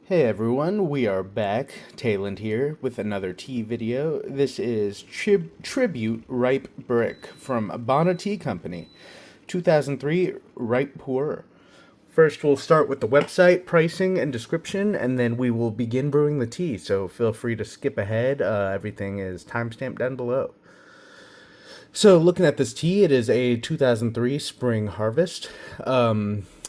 Hey everyone, we are back. Tayland here with another tea video. This is Tribute Ripe Brick from Bana Tea Company, 2003 Ripe Pu'er. First, we'll start with the website, pricing, and description, and then we will begin brewing the tea, so feel free to skip ahead. Everything is timestamped down below. So, looking at this tea, it is a 2003 spring harvest.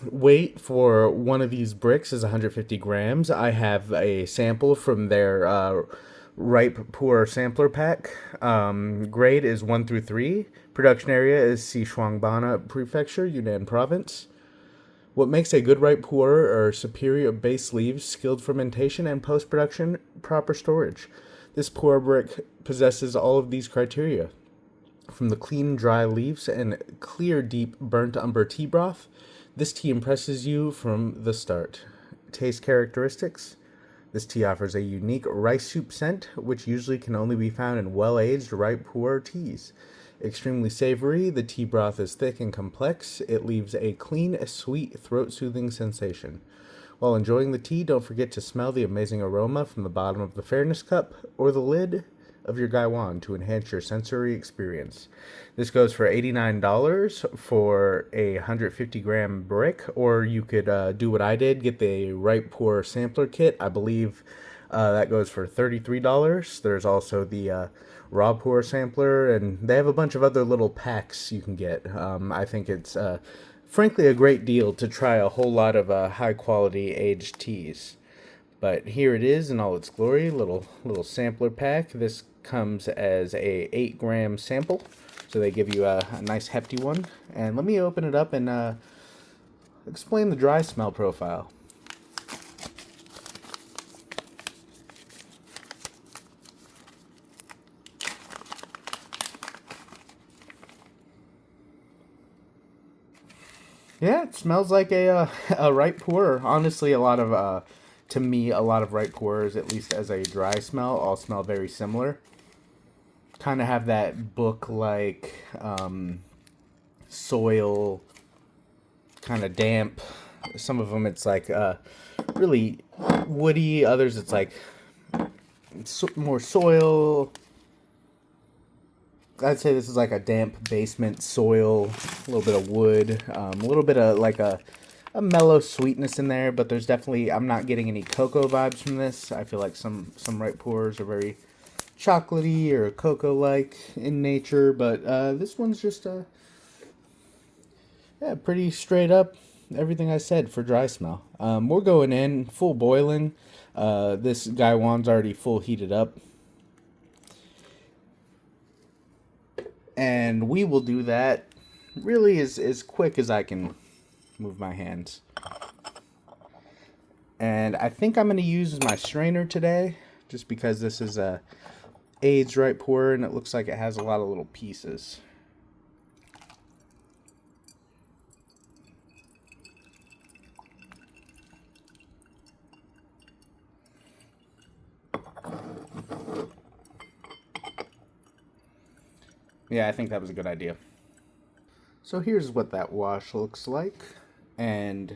Weight for one of these bricks is 150 grams. I have a sample from their ripe pu'er sampler pack. Grade is 1 through 3. Production area is Sichuan Bana Prefecture, Yunnan Province. What makes a good ripe pu'er are superior base leaves, skilled fermentation, and post-production proper storage. This pu'er brick possesses all of these criteria. From the clean, dry leaves and clear, deep, burnt umber tea broth, this tea impresses you from the start. Taste characteristics. This tea offers a unique rice soup scent, which usually can only be found in well-aged ripe pu'er teas. Extremely savory, the tea broth is thick and complex. It leaves a clean, sweet, throat-soothing sensation. While enjoying the tea, don't forget to smell the amazing aroma from the bottom of the fairness cup or the lid of your gaiwan to enhance your sensory experience. This goes for $89 for a 150 gram brick, or you could do what I did, get the ripe pu'er sampler kit. I believe that goes for $33. There's also the raw pu'er sampler, and they have a bunch of other little packs you can get. I think it's frankly a great deal to try a whole lot of high quality aged teas. But here it is in all its glory, little sampler pack. This comes as a 8-gram sample, so they give you a nice hefty one. And let me open it up and explain the dry smell profile. Yeah, it smells like a ripe pu'er. Honestly, to me, a lot of ripe pu'ers, at least as a dry smell, all smell very similar. Kind of have that book-like soil, kind of damp. Some of them it's like really woody. Others it's like more soil. I'd say this is like a damp basement soil, a little bit of wood, a little bit of like a mellow sweetness in there, but there's definitely, I'm not getting any cocoa vibes from this. I feel like some ripe pu'ers are very chocolatey or cocoa-like in nature, but this one's just yeah, pretty straight up everything I said for dry smell. We're going in full boiling. This gaiwan's already full heated up, and we will do that really as quick as I can move my hands. And I think I'm going to use my strainer today, just because this is a aged ripe pu'er and it looks like it has a lot of little pieces. Yeah, I think that was a good idea. So here's what that wash looks like. And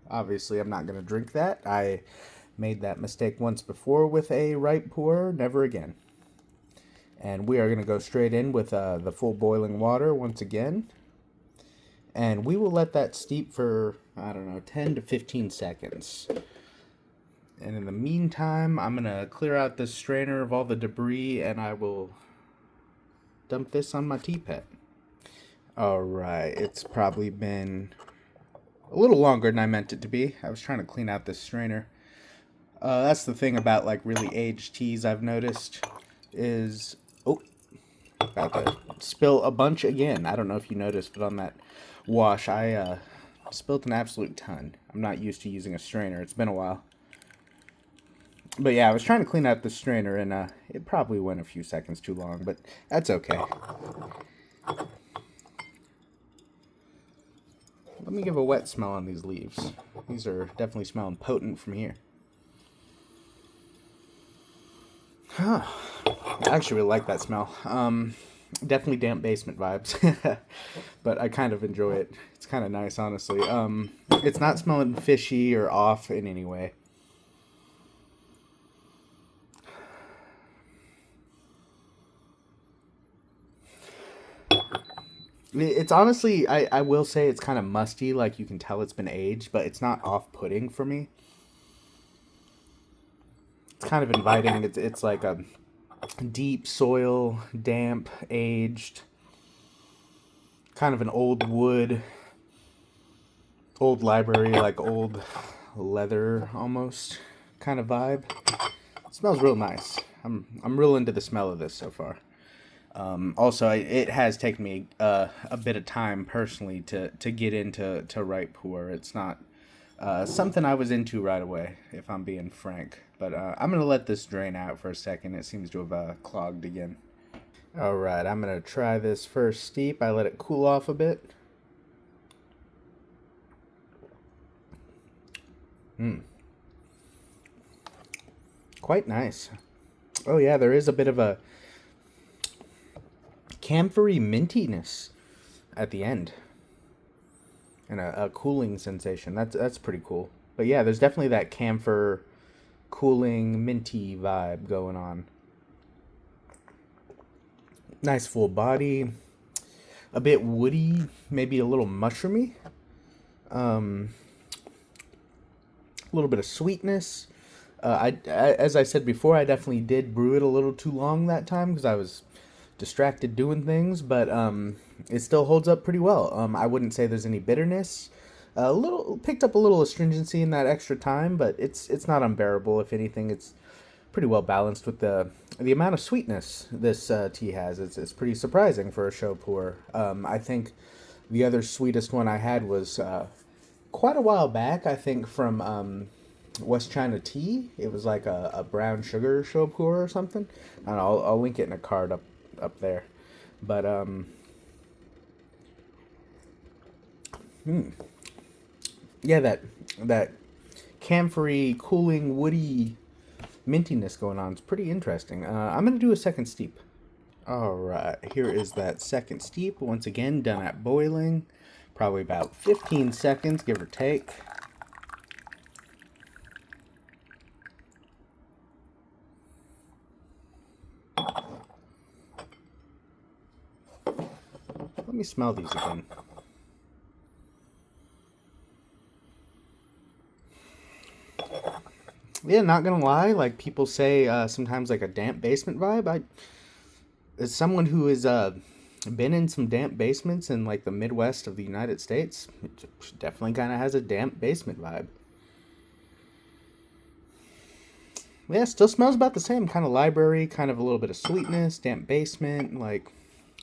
obviously I'm not going to drink that. I made that mistake once before with a ripe pu'er, never again. And we are going to go straight in with the full boiling water once again. And we will let that steep for, I don't know, 10 to 15 seconds. And in the meantime, I'm going to clear out this strainer of all the debris and I will dump this on my tea pet. Alright, it's probably been a little longer than I meant it to be. I was trying to clean out this strainer. That's the thing about like really aged teas I've noticed is, oh, about to spill a bunch again. I don't know if you noticed, but on that wash I spilled an absolute ton. I'm not used to using a strainer. It's been a while. But yeah, I was trying to clean out the strainer and it probably went a few seconds too long, but that's okay. Let me give a wet smell on these leaves. These are definitely smelling potent from here. Huh. I actually really like that smell. Definitely damp basement vibes. But I kind of enjoy it. It's kind of nice, honestly. It's not smelling fishy or off in any way. It's honestly, I will say it's kind of musty, like you can tell it's been aged, but it's not off-putting for me. It's kind of inviting. It's like a deep soil, damp, aged, kind of an old wood, old library, like old leather almost kind of vibe. It smells real nice. I'm real into the smell of this so far. Also, it has taken me a bit of time personally to get into to write pu'er. It's not something I was into right away, if I'm being frank. But I'm gonna let this drain out for a second. It seems to have clogged again. All right, I'm gonna try this first steep. I let it cool off a bit. Mm, quite nice. Oh yeah, there is a bit of a camphory mintiness at the end, and a cooling sensation. That's pretty cool. But yeah, there's definitely that camphor cooling minty vibe going on. Nice full body, a bit woody, maybe a little mushroomy. Um, a little bit of sweetness. As I said before, I definitely did brew it a little too long that time because I was distracted doing things, but it still holds up pretty well. I wouldn't say there's any bitterness. A little picked up a little astringency in that extra time, but it's not unbearable. If anything, it's pretty well balanced with the amount of sweetness this tea has. It's pretty surprising for a show pour. I think the other sweetest one I had was quite a while back. I think from West China Tea. It was like a brown sugar show pour or something. I don't know, I'll link it in a card up there. But yeah, that camphory, cooling, woody mintiness going on. It's pretty interesting. I'm gonna do a second steep. All right, here is that second steep. Once again, done at boiling, probably about 15 seconds, give or take. Let me smell these again. Yeah, not gonna lie. Like people say, sometimes like a damp basement vibe. As someone who has been in some damp basements in like the Midwest of the United States, it definitely kind of has a damp basement vibe. Yeah, still smells about the same. Kind of library, kind of a little bit of sweetness, damp basement, like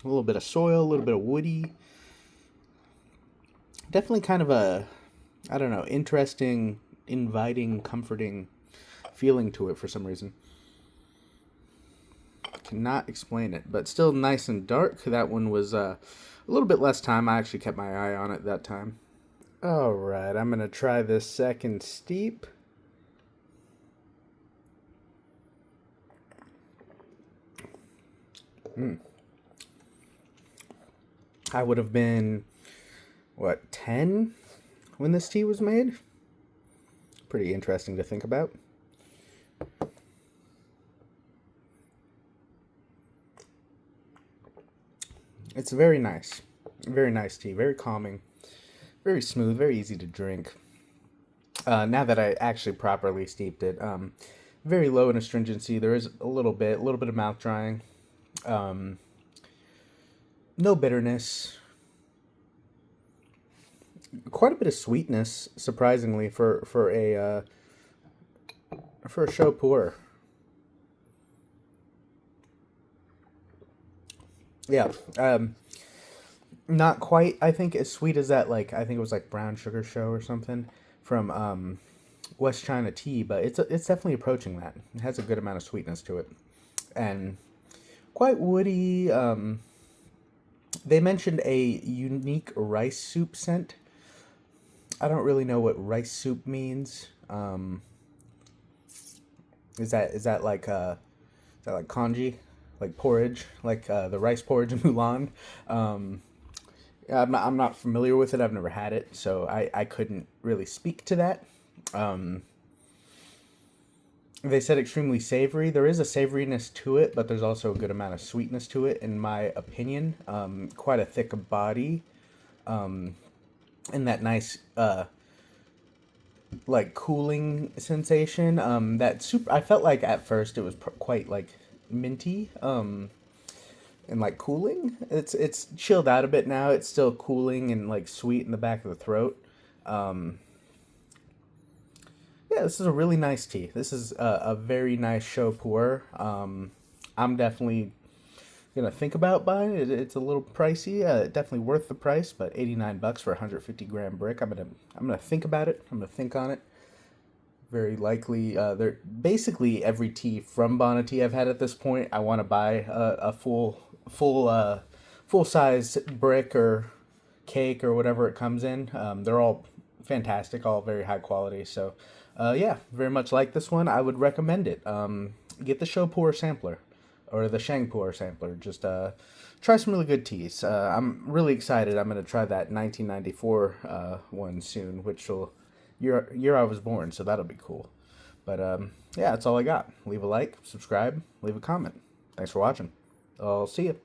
a little bit of soil, a little bit of woody. Definitely kind of a, I don't know, interesting, inviting, comforting feeling to it for some reason. Cannot explain it, but still nice and dark. That one was a little bit less time. I actually kept my eye on it that time. All right, I'm gonna try this second steep. Mm. I would have been what 10 when this tea was made. Pretty interesting to think about. It's very nice tea, very calming, very smooth, very easy to drink. Now that I actually properly steeped it, very low in astringency. There is a little bit of mouth drying. Um, no bitterness. Quite a bit of sweetness, surprisingly, for a show pour. Yeah, not quite. I think as sweet as that. Like I think it was like brown sugar show or something from West China Tea, but it's definitely approaching that. It has a good amount of sweetness to it, and quite woody. They mentioned a unique rice soup scent. I don't really know what rice soup means. Is that like congee, like porridge, like the rice porridge in Mulan? Um, I'm not familiar with it. I've never had it, so I couldn't really speak to that. Um, They said extremely savory. There is a savoriness to it, but there's also a good amount of sweetness to it, in my opinion. Quite a thick body, and that nice like cooling sensation. That super. I felt like at first it was quite like minty. And like cooling. It's chilled out a bit now. It's still cooling and like sweet in the back of the throat. Yeah, this is a really nice tea. This is a very nice show pu'er. I'm definitely gonna think about buying it. It's a little pricey. Definitely worth the price, but 89 bucks for a 150 gram brick. I'm gonna think about it. I'm gonna think on it. Very likely, they're basically every tea from Bana tea I've had at this point. I want to buy a full size brick or cake or whatever it comes in. They're all fantastic, all very high quality. So, yeah, very much like this one. I would recommend it. Get the Show Pu'er sampler or the Shang Pu'er sampler. Just try some really good teas. I'm really excited. I'm going to try that 1994 one soon, which will year I was born, so that'll be cool. But yeah, that's all I got. Leave a like, subscribe, leave a comment. Thanks for watching. I'll see you.